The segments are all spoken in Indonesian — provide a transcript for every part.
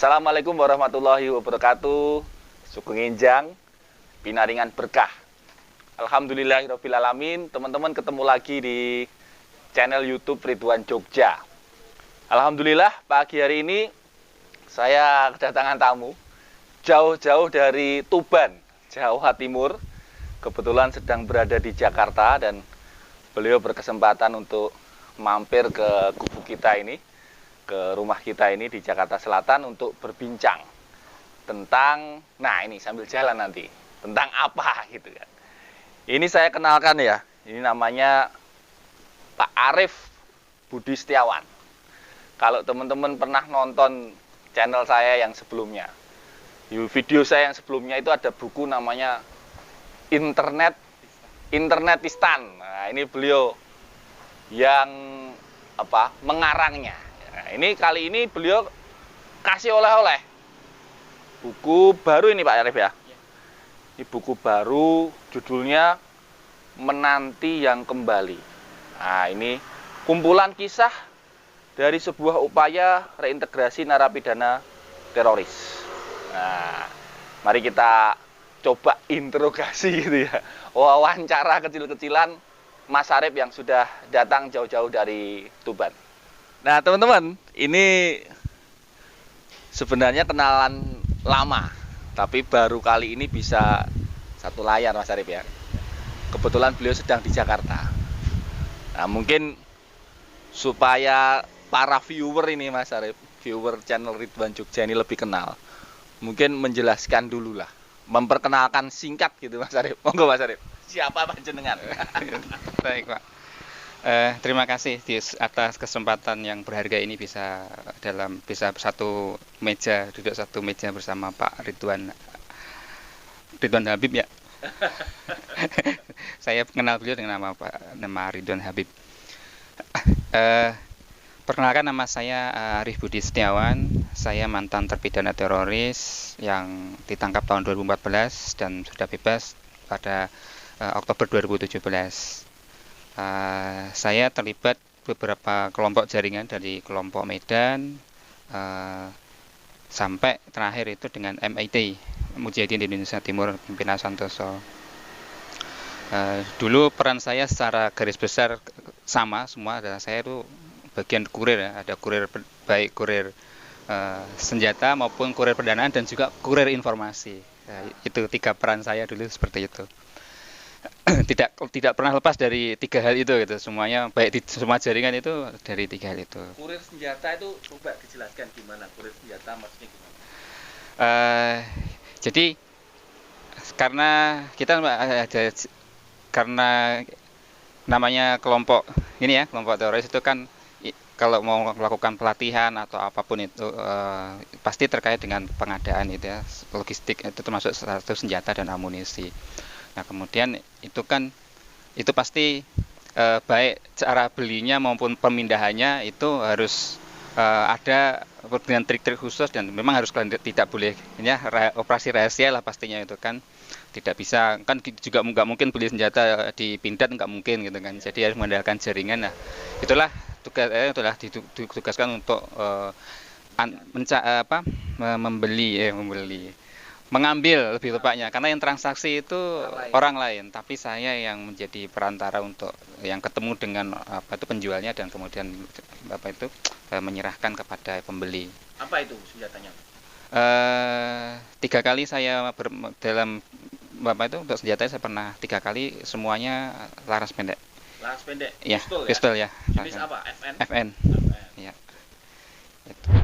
Assalamualaikum warahmatullahi wabarakatuh. Sugeng Enjang, pinaringan berkah. Alhamdulillahirabbil alamin, teman-teman ketemu lagi di channel YouTube Ridwan Jogja. Alhamdulillah pagi hari ini saya kedatangan tamu jauh-jauh dari Tuban, Jawa Timur. Kebetulan sedang berada di Jakarta dan beliau berkesempatan untuk mampir ke kubu kita ini, ke rumah kita ini di Jakarta Selatan untuk berbincang tentang, nah ini sambil jalan nanti, tentang apa gitu kan. Ini saya kenalkan ya, ini namanya Pak Arif Budi Setiawan. Kalau teman-teman pernah nonton channel saya yang sebelumnya, video saya yang sebelumnya itu ada buku namanya Internetistan. Nah, ini beliau yang mengarangnya. Nah, ini kali ini beliau kasih oleh-oleh buku baru ini Pak Arif ya. Ini buku baru, judulnya Menanti yang Kembali. Nah, ini kumpulan kisah dari sebuah upaya reintegrasi narapidana teroris. Nah, mari kita coba interogasi gitu ya, wawancara kecil-kecilan Mas Arif yang sudah datang jauh-jauh dari Tuban. Nah teman-teman, ini sebenarnya kenalan lama, tapi baru kali ini bisa satu layar Mas Arif ya. Kebetulan beliau sedang di Jakarta. Nah mungkin supaya para viewer ini Mas Arif, viewer channel Ridwan Jogja ini lebih kenal, mungkin menjelaskan dulu lah, memperkenalkan singkat gitu Mas Arif. Monggo Mas Arif, siapa panjenengan? Baik Pak, terima kasih atas kesempatan yang berharga ini bisa satu meja, duduk satu meja bersama Pak Ridwan Habib ya. Saya kenal beliau dengan nama Ridwan Habib. Perkenalkan, nama saya Arif Budi Setiawan. Saya mantan terpidana teroris yang ditangkap tahun 2014 dan sudah bebas pada Oktober 2017. Saya terlibat beberapa kelompok jaringan dari kelompok Medan sampai terakhir itu dengan MIT, Mujahidin Indonesia Timur, pimpinan Santoso. Dulu peran saya secara garis besar sama semua adalah saya itu bagian kurir ya, ada kurir baik kurir senjata maupun kurir perdanaan dan juga kurir informasi. Itu tiga peran saya dulu seperti itu. tidak pernah lepas dari tiga hal itu gitu, semuanya baik di semua jaringan itu dari tiga hal itu. Kurir senjata itu coba dijelaskan gimana kurir senjata, maksudnya gimana? Jadi karena kita karena namanya kelompok ini ya, kelompok teroris itu kan kalau mau melakukan pelatihan atau apapun itu pasti terkait dengan pengadaan itu ya, logistik itu termasuk satu senjata dan amunisi. Nah kemudian itu pasti baik cara belinya maupun pemindahannya itu harus ada dengan trik-trik khusus dan memang harus tidak boleh ya, operasi rahasia lah pastinya itu kan. Tidak bisa kan juga nggak mungkin beli senjata di pindad, nggak mungkin gitu kan. Jadi harus mengandalkan jaringan. Nah itulah ditugaskan untuk mengambil lebih tepatnya, karena yang transaksi itu orang lain, tapi saya yang menjadi perantara untuk yang ketemu dengan penjualnya dan kemudian menyerahkan kepada pembeli. Apa itu senjatanya? 3 kali saya dalam untuk senjata saya pernah 3 kali, semuanya laras pendek. Laras pendek? Ya, pistol ya? Pistol ya. Jenis apa? FN? FN. Ya. Itu.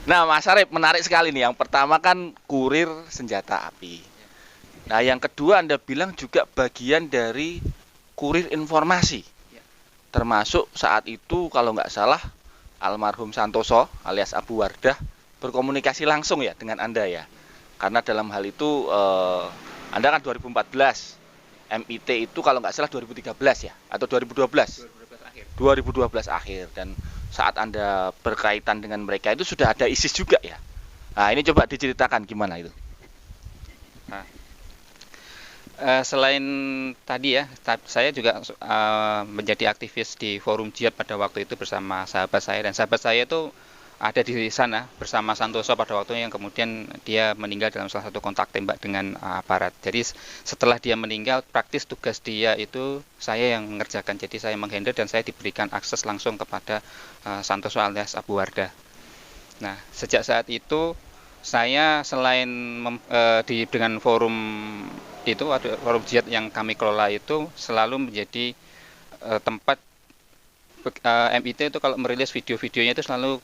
Nah Mas Arif, menarik sekali nih. Yang pertama kan kurir senjata api. Nah yang kedua Anda bilang juga bagian dari kurir informasi. Termasuk saat itu kalau nggak salah almarhum Santoso alias Abu Wardah berkomunikasi langsung ya dengan Anda ya. Karena dalam hal itu Anda kan 2014, MIT itu kalau nggak salah 2013 ya, atau 2012? 2012 akhir. Dan saat Anda berkaitan dengan mereka itu sudah ada ISIS juga ya. Nah ini coba diceritakan gimana itu. Selain tadi ya, saya juga menjadi aktivis di Forum Jihad pada waktu itu bersama sahabat saya, dan sahabat saya itu ada di sana bersama Santoso pada waktu yang kemudian dia meninggal dalam salah satu kontak tembak dengan aparat. Jadi setelah dia meninggal, praktis tugas dia itu saya yang mengerjakan. Jadi saya menghandle dan saya diberikan akses langsung kepada Santoso alias Abu Wardah. Nah, sejak saat itu saya selain dengan forum itu, ada forum jihad yang kami kelola itu selalu menjadi tempat MIT itu kalau merilis video-videonya itu selalu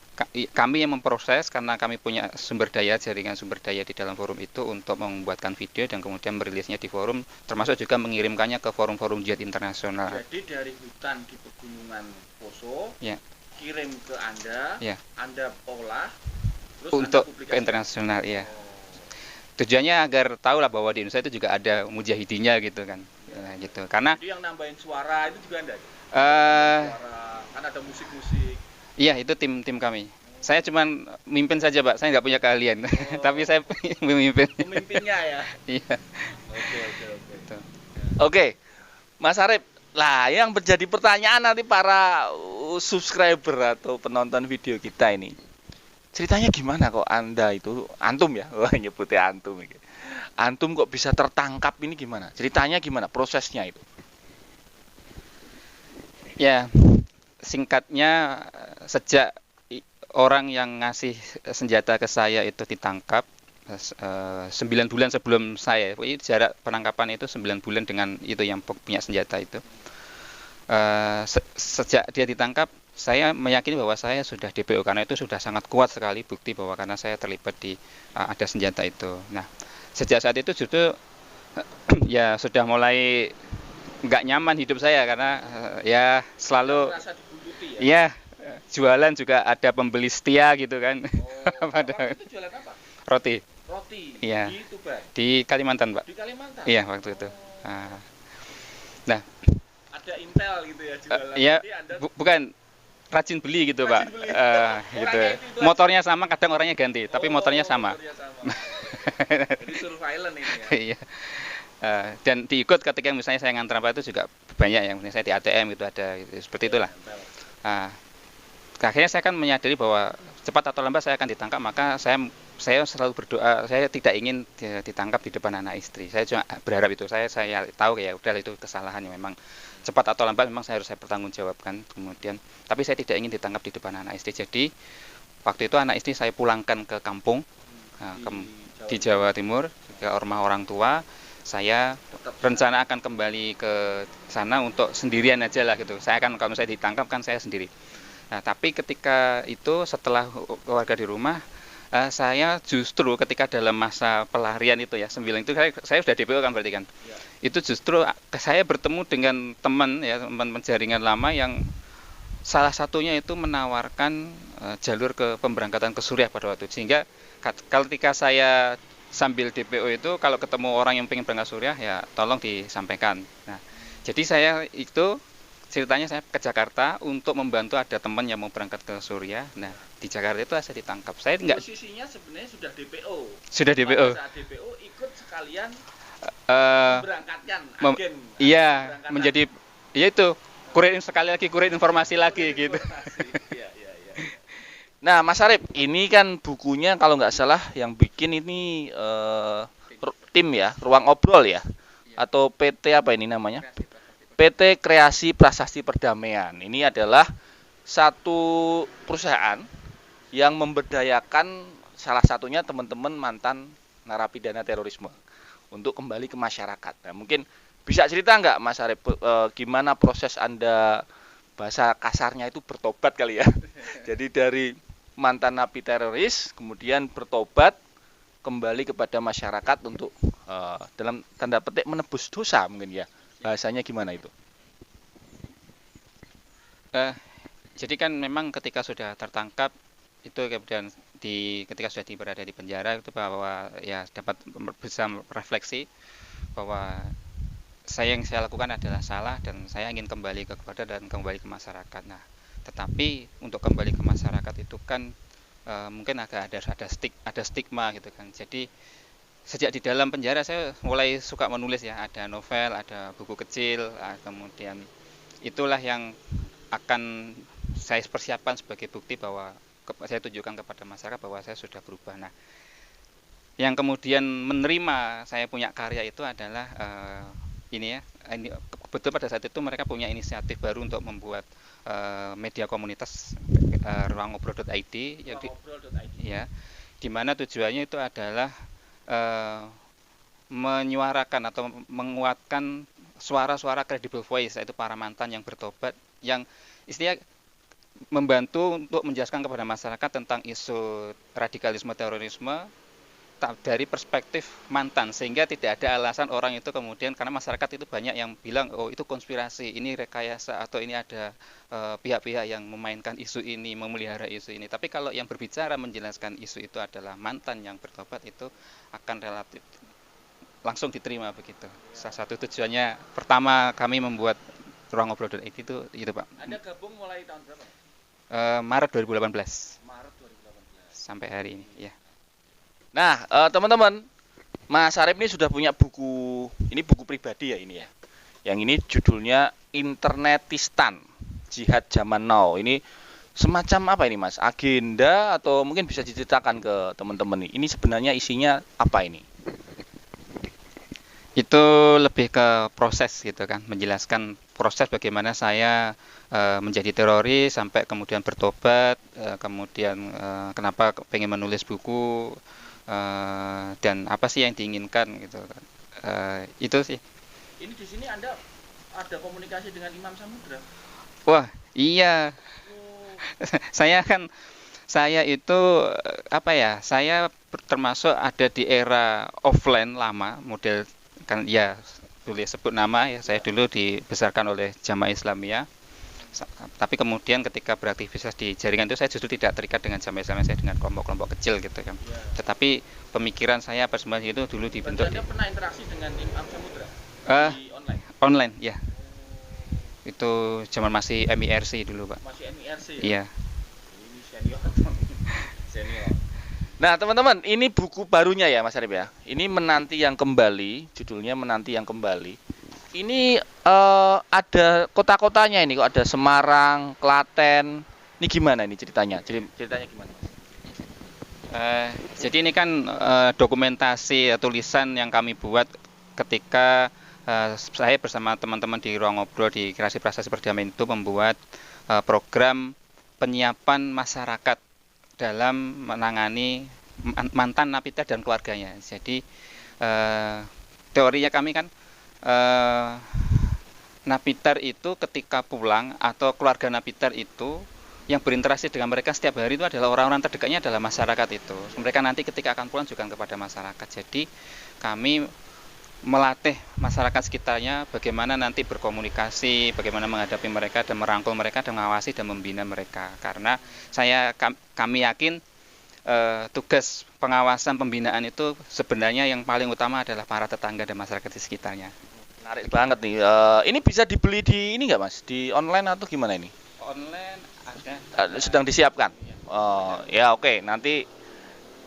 kami yang memproses, karena kami punya sumber daya, jaringan sumber daya di dalam forum itu untuk membuatkan video dan kemudian merilisnya di forum, termasuk juga mengirimkannya ke forum-forum jihad internasional. Jadi dari hutan di pegunungan Poso, ya, kirim ke Anda, ya, Anda olah, terus untuk Anda ke internasional, ya. Tujuannya agar tahu lah bahwa di Indonesia itu juga ada mujahidinya gitu kan. Nah, gitu. Karena jadi yang nambahin suara itu juga Anda? suara, kan ada musik-musik. Iya, itu tim kami. Saya cuman mimpin saja, Pak. Saya nggak punya keahlian. Tapi saya memimpin. Pemimpinnya ya. Iya. Oke. Oke, Mas Arif. Lah, yang menjadi pertanyaan nanti para subscriber atau penonton video kita ini. Ceritanya gimana kok Anda itu, antum ya? Wah, nyebutnya antum. Antum kok bisa tertangkap ini gimana? Ceritanya gimana? Prosesnya itu? Ya, singkatnya sejak orang yang ngasih senjata ke saya itu ditangkap 9 bulan sebelum saya, jarak penangkapan itu 9 bulan dengan itu yang punya senjata itu. Sejak dia ditangkap, saya meyakini bahwa saya sudah DPO, karena itu sudah sangat kuat sekali bukti bahwa karena saya terlibat di ada senjata itu. Nah, sejak saat itu justru ya sudah mulai nggak nyaman hidup saya, karena ya selalu ya jualan juga ada pembeli setia gitu kan. Padahal itu jualan apa? Roti. Iya. Di Tuban. Di Kalimantan, Pak. Di Kalimantan. Iya, waktu itu. Nah, ada Intel gitu ya jualan. Iya, bukan rajin beli gitu, Pak. Gitu. Motornya sama, kadang orangnya ganti, tapi motornya sama. Jadi surveillance ini ya. Iya. Dan diikut ketika misalnya saya ngantar apa itu juga banyak yang misalnya saya di ATM gitu ada gitu, seperti itulah. Akhirnya saya kan menyadari bahwa cepat atau lambat saya akan ditangkap, maka saya selalu berdoa, saya tidak ingin ditangkap di depan anak istri. Saya cuma berharap itu. Saya tahu ya udah itu kesalahan yang memang cepat atau lambat memang saya harus pertanggungjawabkan kemudian. Tapi saya tidak ingin ditangkap di depan anak istri. Jadi waktu itu anak istri saya pulangkan ke kampung di Jawa Timur ke rumah orang tua. Saya rencana akan kembali ke sana untuk sendirian aja lah gitu. Saya akan, kalau saya ditangkap kan saya sendiri. Nah, tapi ketika itu setelah keluarga di rumah, saya justru ketika dalam masa pelarian itu ya, 9 itu saya sudah DPO kan berarti kan. Ya. Itu justru saya bertemu dengan teman ya, teman jaringan lama yang salah satunya itu menawarkan jalur ke pemberangkatan ke Suriah pada waktu itu. Sehingga ketika saya sambil DPO itu kalau ketemu orang yang pengen berangkat Suriah ya tolong disampaikan. Nah, jadi saya itu ceritanya saya ke Jakarta untuk membantu ada teman yang mau berangkat ke Suriah. Nah, di Jakarta itu saya ditangkap. Saya enggak, posisinya sebenarnya sudah DPO. Sudah DPO. Pada saat DPO ikut sekalian memberangkatkan agen. Iya, menjadi ya itu kurir sekali lagi kurir informasi lagi gitu. Iya. Nah, Mas Arif, ini kan bukunya kalau nggak salah yang bikin ini tim ya, Ruang Obrol ya, atau PT apa ini namanya? PT Kreasi Prasasti Perdamaian. Ini adalah satu perusahaan yang memberdayakan salah satunya teman-teman mantan narapidana terorisme untuk kembali ke masyarakat. Nah, mungkin bisa cerita nggak, Mas Arif, gimana proses Anda, bahasa kasarnya itu bertobat kali ya? Jadi dari mantan napi teroris kemudian bertobat kembali kepada masyarakat untuk dalam tanda petik menebus dosa mungkin ya, bahasanya gimana itu? Jadi kan memang ketika sudah tertangkap itu kemudian ketika sudah berada di penjara itu bahwa ya dapat bisa refleksi bahwa yang saya lakukan adalah salah dan saya ingin kembali ke keluarga dan kembali ke masyarakat. Nah, tetapi untuk kembali ke masyarakat itu kan mungkin agak ada stigma gitu kan. Jadi sejak di dalam penjara saya mulai suka menulis ya, ada novel, ada buku kecil, kemudian itulah yang akan saya persiapkan sebagai bukti bahwa saya tunjukkan kepada masyarakat bahwa saya sudah berubah. Nah, yang kemudian menerima saya punya karya itu adalah ini ya, ini betul pada saat itu mereka punya inisiatif baru untuk membuat media komunitas ruangobrol.id yang ya, di mana tujuannya itu adalah menyuarakan atau menguatkan suara-suara credible voice, yaitu para mantan yang bertobat, yang istilahnya membantu untuk menjelaskan kepada masyarakat tentang isu radikalisme terorisme dari perspektif mantan, sehingga tidak ada alasan orang itu kemudian, karena masyarakat itu banyak yang bilang oh itu konspirasi, ini rekayasa, atau ini ada pihak-pihak yang memainkan isu ini, memelihara isu ini. Tapi kalau yang berbicara menjelaskan isu itu adalah mantan yang bertobat, itu akan relatif langsung diterima begitu. Salah satu tujuannya pertama kami membuat ruang ngobrol itu Pak. Anda gabung mulai tahun berapa? Maret 2018. Maret 2018. Sampai hari ini, ya. Nah, teman-teman, Mas Arif ini sudah punya buku, ini buku pribadi ya ini ya. Yang ini judulnya Internetistan, Jihad Zaman Now. Ini semacam apa ini Mas? Agenda atau mungkin bisa diceritakan ke teman-teman ini. Ini sebenarnya isinya apa ini? Itu lebih ke proses gitu kan, menjelaskan proses bagaimana saya menjadi teroris sampai kemudian bertobat, kemudian kenapa pengen menulis buku, dan apa sih yang diinginkan gitu kan. Itu sih. Ini di sini Anda ada komunikasi dengan Imam Samudra? Wah, iya. Saya itu apa ya? Saya termasuk ada di era offline lama, model kan ya, boleh sebut nama ya. Saya dulu dibesarkan oleh Jamaah Islamiyah. Tapi kemudian ketika beraktivitas di jaringan itu saya justru tidak terikat dengan Jamaah Islamiyah, saya dengan kelompok-kelompok kecil gitu kan. Ya. Tetapi pemikiran saya apa sebenarnya itu dulu dibentuk. Anda pernah interaksi dengan Imam Samudra di online? Online, ya. Itu zaman masih MIRC dulu, Pak. Masih MIRC ya? Iya. Ini senior. Senior. Nah, teman-teman, ini buku barunya ya, Mas Arif ya. Ini Menanti yang Kembali, judulnya Menanti yang Kembali. Ini ada kota-kotanya ini, kok ada Semarang, Klaten. Ini gimana ini ceritanya? Ceritanya gimana, Mas? Jadi ini kan dokumentasi tulisan yang kami buat ketika saya bersama teman-teman di Ruang Ngobrol di Kreasi Prasasti Perdamaian itu membuat program penyiapan masyarakat dalam menangani mantan napiter dan keluarganya. Jadi teorinya kami kan napiter itu ketika pulang atau keluarga napiter itu yang berinteraksi dengan mereka setiap hari itu adalah orang-orang terdekatnya adalah masyarakat itu. Mereka nanti ketika akan pulang juga kepada masyarakat. Jadi kami melatih masyarakat sekitarnya bagaimana nanti berkomunikasi, bagaimana menghadapi mereka dan merangkul mereka dan mengawasi dan membina mereka. Karena kami yakin tugas pengawasan pembinaan itu sebenarnya yang paling utama adalah para tetangga dan masyarakat di sekitarnya. Menarik banget nih. Ini bisa dibeli di ini nggak Mas? Di online atau gimana ini? Online ada. Sedang disiapkan. Ya oke. Nanti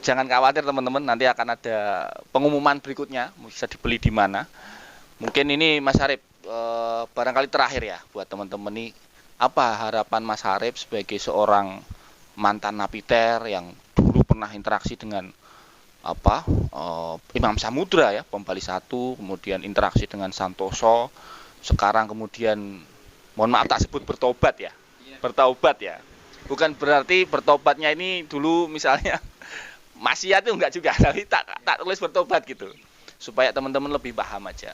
jangan khawatir teman-teman, nanti akan ada pengumuman berikutnya, bisa dibeli di mana. Mungkin ini Mas Arif, barangkali terakhir ya buat teman-teman nih, apa harapan Mas Arif sebagai seorang mantan napiter yang dulu pernah interaksi dengan Imam Samudra ya, Bom Bali 1, kemudian interaksi dengan Santoso, sekarang kemudian mohon maaf tak sebut bertobat ya. Bertaubat ya. Bukan berarti bertobatnya ini dulu misalnya maksiat itu enggak juga, tapi tak tulis bertobat gitu, supaya teman-teman lebih paham aja.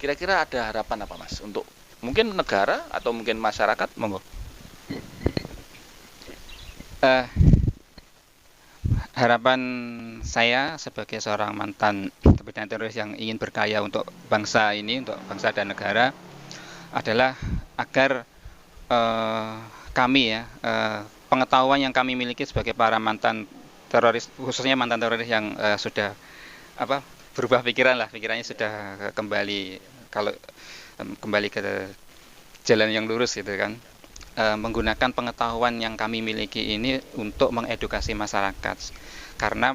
Kira-kira ada harapan apa Mas untuk mungkin negara atau mungkin masyarakat? Monggo. Harapan saya sebagai seorang mantan terpidana teroris yang ingin berkarya untuk bangsa ini, untuk bangsa dan negara, adalah agar kami ya, pengetahuan yang kami miliki sebagai para mantan teroris, khususnya mantan teroris yang sudah berubah pikirannya sudah kembali ke jalan yang lurus gitu kan, menggunakan pengetahuan yang kami miliki ini untuk mengedukasi masyarakat, karena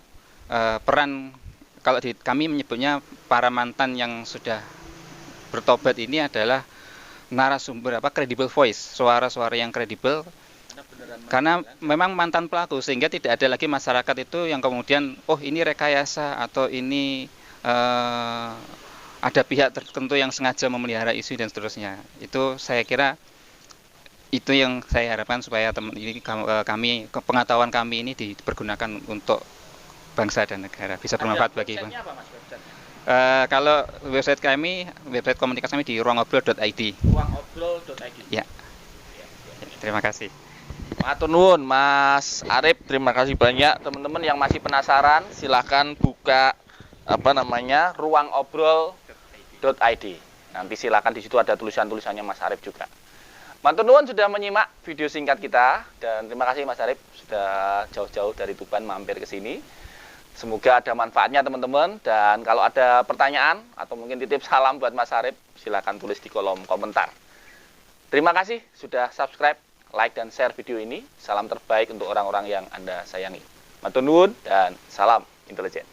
peran kalau di kami menyebutnya para mantan yang sudah bertobat ini adalah narasumber credible voice, suara-suara yang kredibel, karena memang mantan pelaku, sehingga tidak ada lagi masyarakat itu yang kemudian oh ini rekayasa atau ini ada pihak tertentu yang sengaja memelihara isu dan seterusnya. Itu saya kira itu yang saya harapkan supaya teman ini kami pengetahuan kami ini dipergunakan untuk bangsa dan negara, bisa bermanfaat bagi bang. Kalau website kami, website komunikasi kami di ruangobrol.id. Ruangobrol.id. Ya. Terima kasih. Matur nuwun Mas Arif, terima kasih banyak. Teman-teman yang masih penasaran silahkan buka ruangobrol.id. Nanti silahkan, di situ ada tulisan-tulisannya Mas Arif juga. Matur nuwun sudah menyimak video singkat kita, dan terima kasih Mas Arif sudah jauh-jauh dari Tuban mampir ke sini. Semoga ada manfaatnya teman-teman, dan kalau ada pertanyaan atau mungkin titip salam buat Mas Arif, silahkan tulis di kolom komentar. Terima kasih sudah subscribe, like, dan share video ini. Salam terbaik untuk orang-orang yang Anda sayangi. Matur nuwun dan salam intelijen.